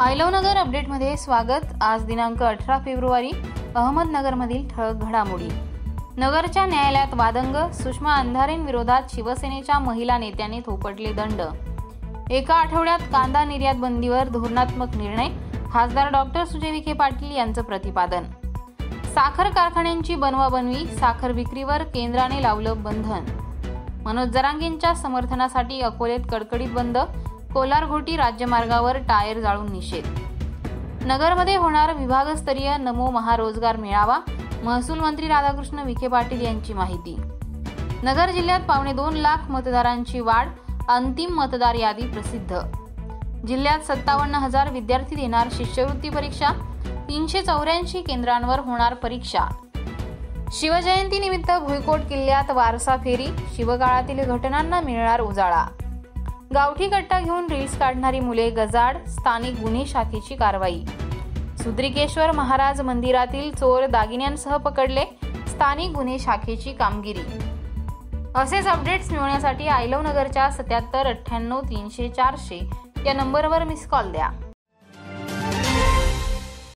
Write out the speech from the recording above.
आयलवनगर अपडेटमध्ये स्वागत। आज दिनांक 18 फेब्रुवारी अहमदनगरमधील ठळक घडामोडी। नगरच्या न्यायालयात वादंग, सुषमा अंधारेंविरोधात शिवसेनेच्या महिला नेत्यांनी थोपटले दंड। एका आठवड्यात कांदा निर्यात बंदीवर धोरणात्मक निर्णय, खासदार डॉक्टर सुजय विखे पाटील यांचं प्रतिपादन। साखर कारखान्यांची बनवाबनवी, साखर विक्रीवर केंद्राने लावलं बंधन। मनोज जरांगेंच्या समर्थनासाठी अकोलेत कडकडीत बंद, कोलार-घोटी राज्यमार्गावर टायर जाळून निषेध। नगरमध्ये होणार विभागस्तरीय नमो महारोजगार मेळावा, महसूल मंत्री राधाकृष्ण विखे पाटील यांची माहिती। नगर जिल्ह्यात 2.25 लाख मतदारांची वाढ, अंतिम मतदार यादी प्रसिद्ध। जिल्ह्यात 57,000 विद्यार्थी देणार शिष्यवृत्ती परीक्षा, 384 केंद्रांवर होणार परीक्षा। शिवजयंती निमित्त भुईकोट किल्ल्यात वारसा फेरी, शिवकाळातील घटनांना मिळणार उजाळा। गावठी कट्टा घेऊन रील्स काढणारी मुले गजाआड, स्थानिक गुन्हे शाखेची कारवाई। सुद्रिकेश्वर महाराज मंदिरातील चोर दागिन्यांसह पकडले, स्थानिक गुन्हे शाखेची कामगिरी। असेच अपडेट्स मिळवण्यासाठी आयलवनगरच्या 77 98 300 400 या नंबरवर मिस कॉल द्या।